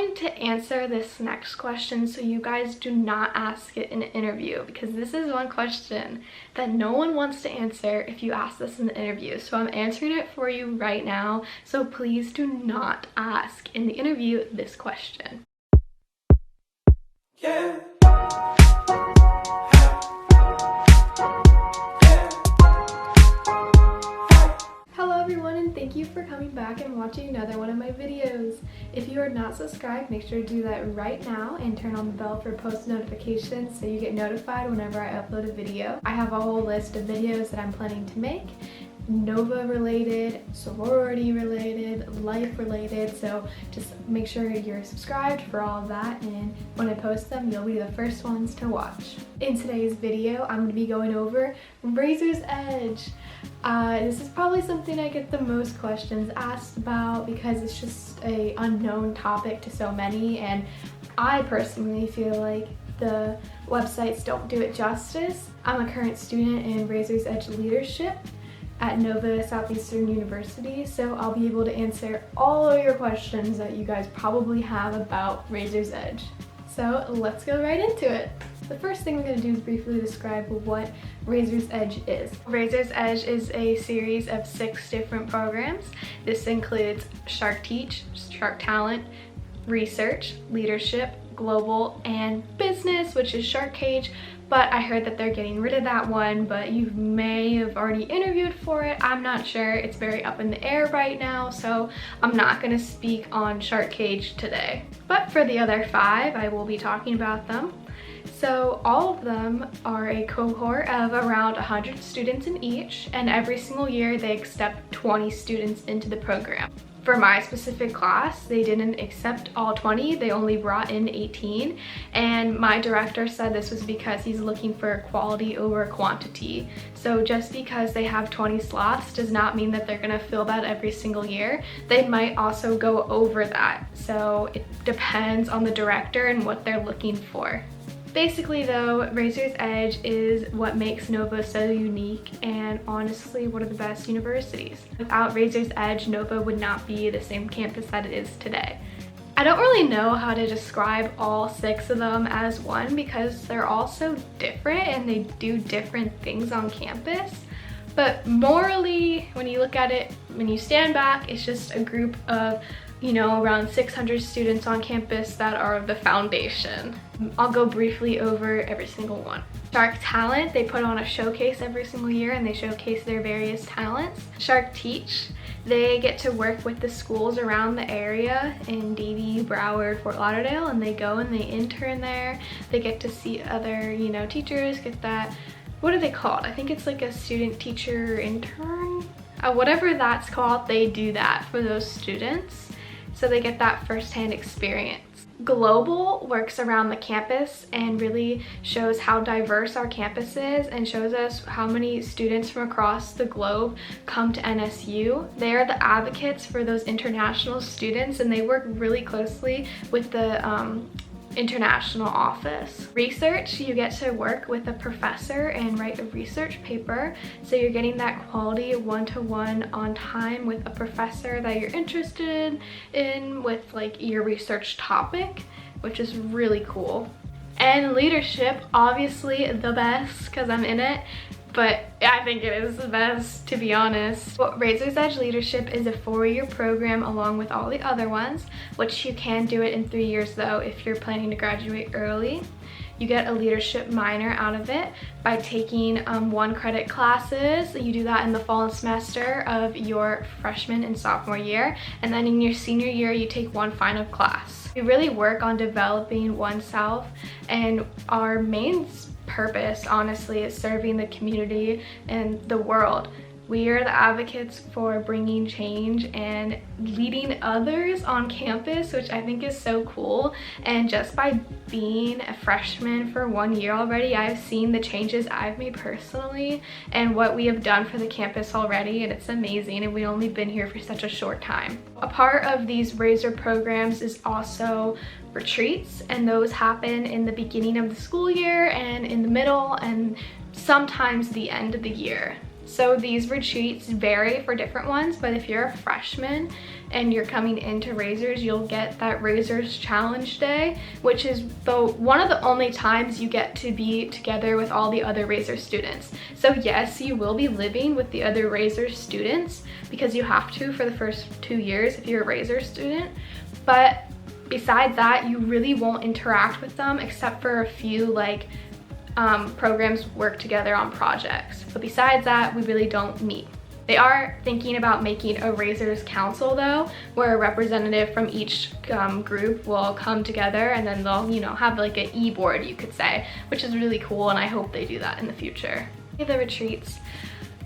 going to answer this next question so you guys do not ask it in an interview, because this is one question that no one wants to answer if you ask this in the interview. So I'm answering it for you right now, so please do not ask in the interview this question. Yeah. Thank you for coming back and watching another one of my videos. If you are not subscribed, make sure to do that right now and turn on the bell for post notifications so you get notified whenever I upload a video. I have a whole list of videos that I'm planning to make, Nova related, sorority related, life related, so just make sure you're subscribed for all of that, and when I post them you'll be the first ones to watch. In today's video I'm going to be going over Razor's Edge. This is probably something I get the most questions asked about because it's just an unknown topic to so many, and I personally feel like the websites don't do it justice. I'm a current student in Razor's Edge leadership at Nova Southeastern University, so I'll be able to answer all of your questions that you guys probably have about Razor's Edge. So let's go right into it. The first thing we're going to do is briefly describe what Razor's Edge is. Razor's Edge is a series of 6 different programs. This includes Shark Teach, Shark Talent, Research, Leadership, Global, and Business, which is Shark Cage, but I heard that they're getting rid of that one, but you may have already interviewed for it. I'm not sure. It's very up in the air right now, so I'm not going to speak on Shark Cage today. But for the other 5, I will be talking about them. So all of them are a cohort of around 100 students in each, and every single year they accept 20 students into the program. For my specific class, they didn't accept all 20, they only brought in 18, and my director said this was because he's looking for quality over quantity. So just because they have 20 slots does not mean that they're gonna fill that every single year. They might also go over that, so it depends on the director and what they're looking for. Basically though, Razor's Edge is what makes Nova so unique and honestly one of the best universities. Without Razor's Edge, Nova would not be the same campus that it is today. I don't really know how to describe all 6 of them as one because they're all so different and they do different things on campus. But morally, when you look at it, when you stand back, it's just a group of around 600 students on campus that are the foundation. I'll go briefly over every single one. Shark Talent, they put on a showcase every single year and they showcase their various talents. Shark Teach, they get to work with the schools around the area in Davie, Broward, Fort Lauderdale, and they go and they intern there. They get to see other, teachers, get that, what are they called? I think it's like a student teacher intern. Whatever that's called, they do that for those students. So they get that firsthand experience. Global works around the campus and really shows how diverse our campus is and shows us how many students from across the globe come to NSU. They are the advocates for those international students and they work really closely with the international office. Research, you get to work with a professor and write a research paper, so you're getting that quality one-to-one on time with a professor that you're interested in with like your research topic, which is really cool. And leadership, obviously the best because I'm in it, but I think it is the best, to be honest. Razor's Edge Leadership is a 4-year program along with all the other ones, which you can do it in 3 years though if you're planning to graduate early. You get a leadership minor out of it by taking 1 credit classes. You do that in the fall semester of your freshman and sophomore year, and then in your senior year you take 1 final class. We really work on developing oneself, and our main purpose honestly is serving the community and the world. We are the advocates for bringing change and leading others on campus, which I think is so cool. And just by being a freshman for 1 year already, I've seen the changes I've made personally and what we have done for the campus already, and it's amazing, and we've only been here for such a short time. A part of these Razor programs is also retreats, and those happen in the beginning of the school year and in the middle and sometimes the end of the year. So these retreats vary for different ones, but if you're a freshman and you're coming into Razors, you'll get that Razors Challenge Day, which is one of the only times you get to be together with all the other Razors students. So yes, you will be living with the other Razors students because you have to for the first 2 years if you're a Razors student. But besides that, you really won't interact with them except for a few like programs work together on projects. But besides that, we really don't meet. They are thinking about making a Razors Council though, where a representative from each group will come together and then they'll, you know, have like an e-board, you could say, which is really cool, and I hope they do that in the future. The retreats,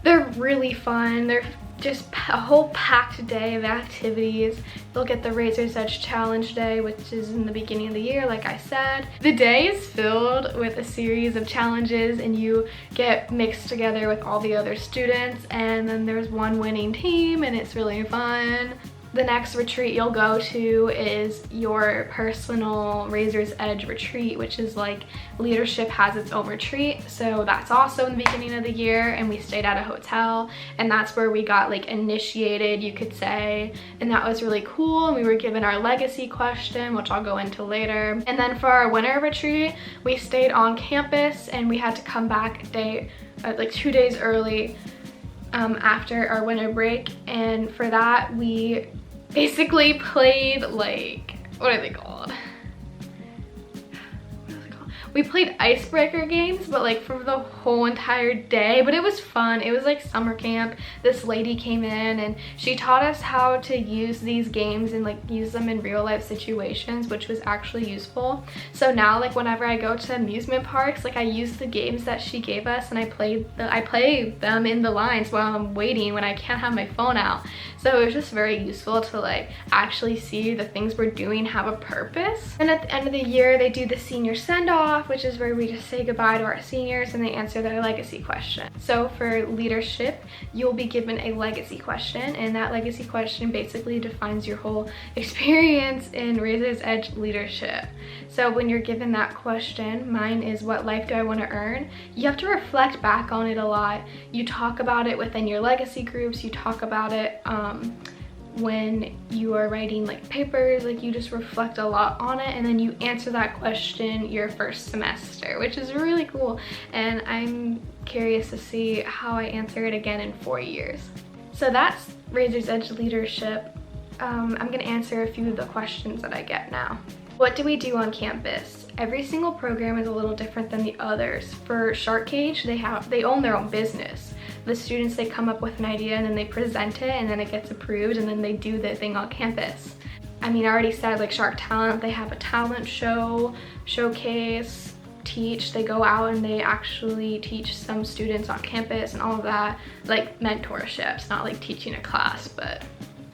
they're really fun. They're just a whole packed day of activities. You'll get the Razors Edge Challenge Day, which is in the beginning of the year, like I said. The day is filled with a series of challenges and you get mixed together with all the other students, and then there's one winning team and it's really fun. The next retreat you'll go to is your personal Razors Edge retreat, which is like leadership has its own retreat. So that's also in the beginning of the year, and we stayed at a hotel, and that's where we got like initiated, you could say, and that was really cool. And we were given our legacy question, which I'll go into later. And then for our winter retreat, we stayed on campus and we had to come back like 2 days early after our winter break. And for that, we basically played like, what are they called? We played icebreaker games, but like for the whole entire day. But it was fun. It was like summer camp. This lady came in and she taught us how to use these games and like use them in real life situations, which was actually useful. So now like whenever I go to amusement parks, like I use the games that she gave us and I play them in the lines while I'm waiting when I can't have my phone out. So it was just very useful to like actually see the things we're doing have a purpose. And at the end of the year, they do the senior send-off, which is where we just say goodbye to our seniors and they answer their legacy question. So for leadership, you'll be given a legacy question, and that legacy question basically defines your whole experience in Razors Edge leadership. So when you're given that question, mine is, what life do I want to earn? You have to reflect back on it a lot. You talk about it within your legacy groups, you talk about it when you are writing like papers, like you just reflect a lot on it, and then you answer that question your first semester, which is really cool. And I'm curious to see how I answer it again in 4 years. So that's Razors Edge leadership. I'm gonna answer a few of the questions that I get now. What do we do on campus? Every single program is a little different than the others. For Shark Cage, they own their own business. The students, they come up with an idea and then they present it and then it gets approved and then they do the thing on campus. I mean, I already said like Shark Talent, they have a talent show, showcase, teach. They go out and they actually teach some students on campus and all of that, like mentorships, not like teaching a class, but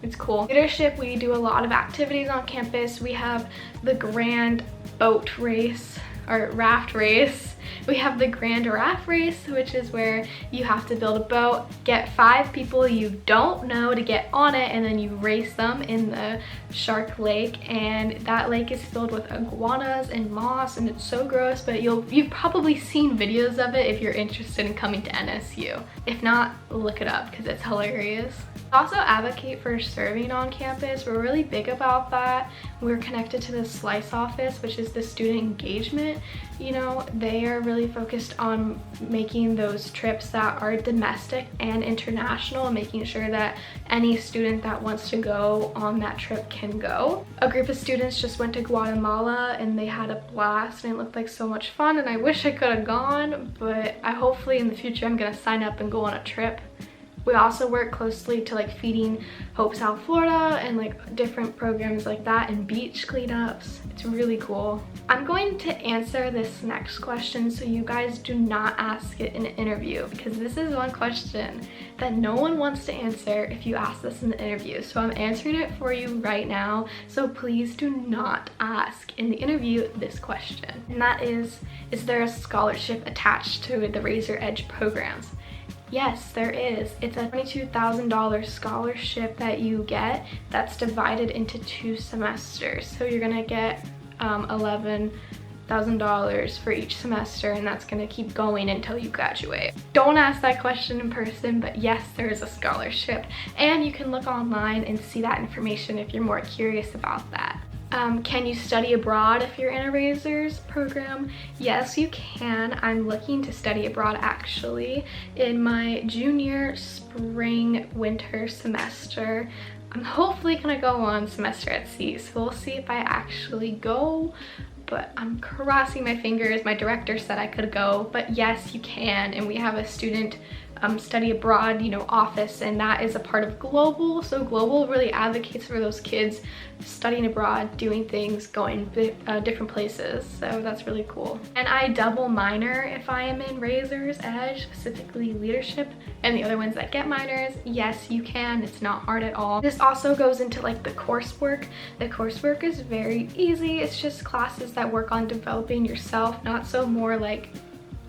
it's cool. Leadership, we do a lot of activities on campus. We have the grand boat race or raft race. We have the grand raft race, which is where you have to build a boat, get 5 people you don't know to get on it, and then you race them in the shark lake. And that lake is filled with iguanas and moss, and it's so gross, but you've probably seen videos of it if you're interested in coming to NSU. If not, look it up because it's hilarious. We also advocate for serving on campus. We're really big about that. We're connected to the SLICE office, which is the student engagement. You know, they are really focused on making those trips that are domestic and international, and making sure that any student that wants to go on that trip can go. A group of students just went to Guatemala and they had a blast and it looked like so much fun, and I wish I could have gone, but hopefully in the future I'm gonna sign up and go on a trip. We also work closely to like Feeding Hope South Florida and like different programs like that, and beach cleanups. It's really cool. I'm going to answer this next question so you guys do not ask it in an interview, because this is one question that no one wants to answer if you ask this in the interview. So I'm answering it for you right now. So please do not ask in the interview this question. And that is there a scholarship attached to the Razor Edge programs? Yes, there is. It's a $22,000 scholarship that you get that's divided into 2 semesters. So you're gonna get $1,000 for each semester, and that's gonna keep going until you graduate. Don't ask that question in person, but yes, there is a scholarship, and you can look online and see that information if you're more curious about that. Can you study abroad if you're in a Razors program? Yes, you can. I'm looking to study abroad actually in my junior, spring, winter semester. I'm hopefully gonna go on semester at sea, so we'll see if I actually go, but I'm crossing my fingers. My director said I could go, but yes, you can, and we have a student study abroad, you know, office, and that is a part of Global. So Global really advocates for those kids studying abroad, doing things, going different places, so that's really cool. And I double minor if I am in Razors Edge, specifically leadership, and the other ones that get minors, yes, you can. It's not hard at all. This also goes into like the coursework. The coursework is very easy. It's just classes that work on developing yourself, not so more like,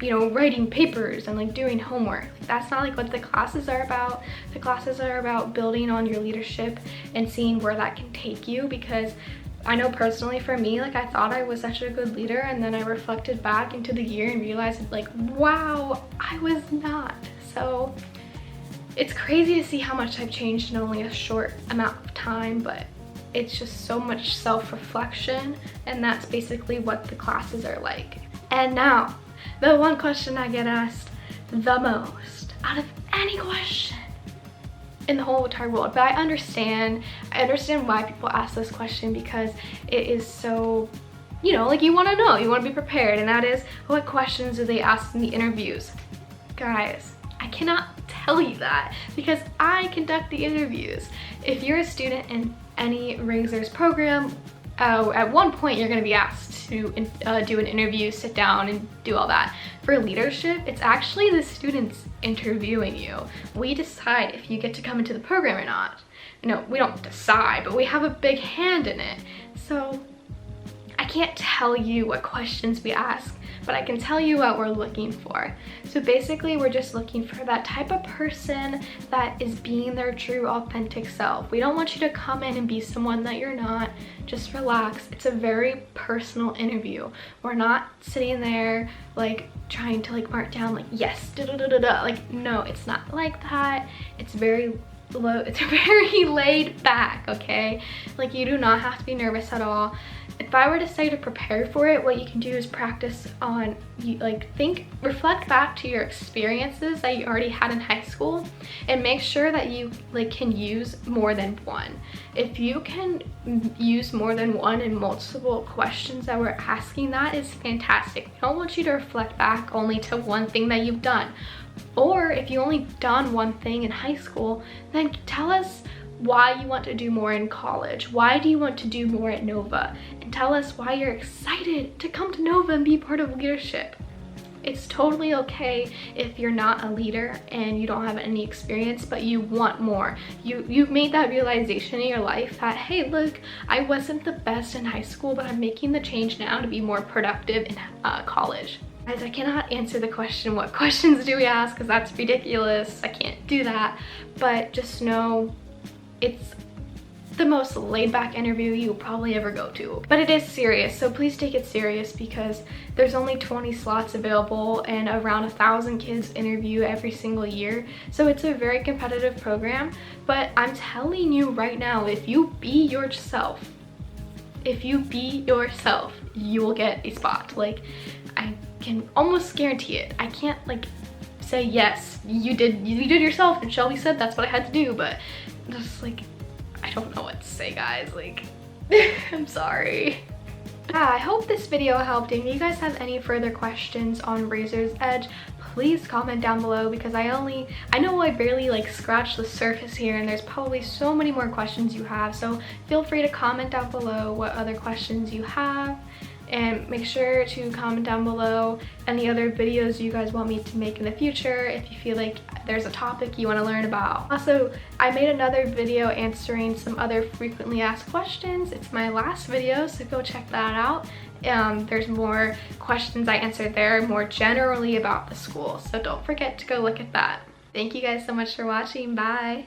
you know, writing papers and like doing homework. That's not like what the classes are about. The classes are about building on your leadership and seeing where that can take you, because I know personally for me, like I thought I was such a good leader, and then I reflected back into the year and realized like, wow, I was not. So it's crazy to see how much I've changed in only a short amount of time, but it's just so much self-reflection, and that's basically what the classes are like. And now, the one question I get asked the most out of any question in the whole entire world, but I understand why people ask this question, because it is so, you know, like you want to know, you want to be prepared, and that is, what questions do they ask in the interviews? Guys, I cannot tell you that because I conduct the interviews. If you're a student in any Razors program, at one point you're going to be asked to do an interview, sit down and do all that. For leadership, it's actually the students interviewing you. We decide if you get to come into the program or not. No, we don't decide, but we have a big hand in it. So I can't tell you what questions we ask, but I can tell you what we're looking for. So basically, we're just looking for that type of person that is being their true, authentic self. We don't want you to come in and be someone that you're not. Just relax. It's a very personal interview. We're not sitting there like trying to like mark down like, yes, da da da da da. Like, no, it's not like that. It's very low, it's very laid back, okay? Like, you do not have to be nervous at all. If I were to say to prepare for it, what you can do is practice on, you like reflect back to your experiences that you already had in high school, and make sure that you like can use more than one. If you can use more than one in multiple questions that we're asking, that is fantastic. We don't want you to reflect back only to one thing that you've done. Or if you only done one thing in high school, then tell us why you want to do more in college. Why do you want to do more at Nova? And tell us why you're excited to come to Nova and be part of leadership. It's totally okay if you're not a leader and you don't have any experience, but you want more. You've made that realization in your life that, hey, look, I wasn't the best in high school, but I'm making the change now to be more productive in college. Guys, I cannot answer the question, what questions do we ask, because that's ridiculous. I can't do that. But just know it's the most laid-back interview you'll probably ever go to. But it is serious, so please take it serious, because there's only 20 slots available and around 1,000 kids interview every single year. So it's a very competitive program, but I'm telling you right now, if you be yourself, you will get a spot. Like, I can almost guarantee it. I can't like say yes, you did yourself, and Shelby said that's what I had to do, but just like, I don't know what to say, guys. Like, I'm sorry. Yeah, I hope this video helped, and if you guys have any further questions on Razors Edge, please comment down below, because I know I barely like scratched the surface here, and there's probably so many more questions you have. So feel free to comment down below what other questions you have, and make sure to comment down below any other videos you guys want me to make in the future if you feel like there's a topic you want to learn about. Also, I made another video answering some other frequently asked questions. It's my last video, so go check that out. There's more questions I answered there, more generally about the school, so don't forget to go look at that. Thank you guys so much for watching. Bye!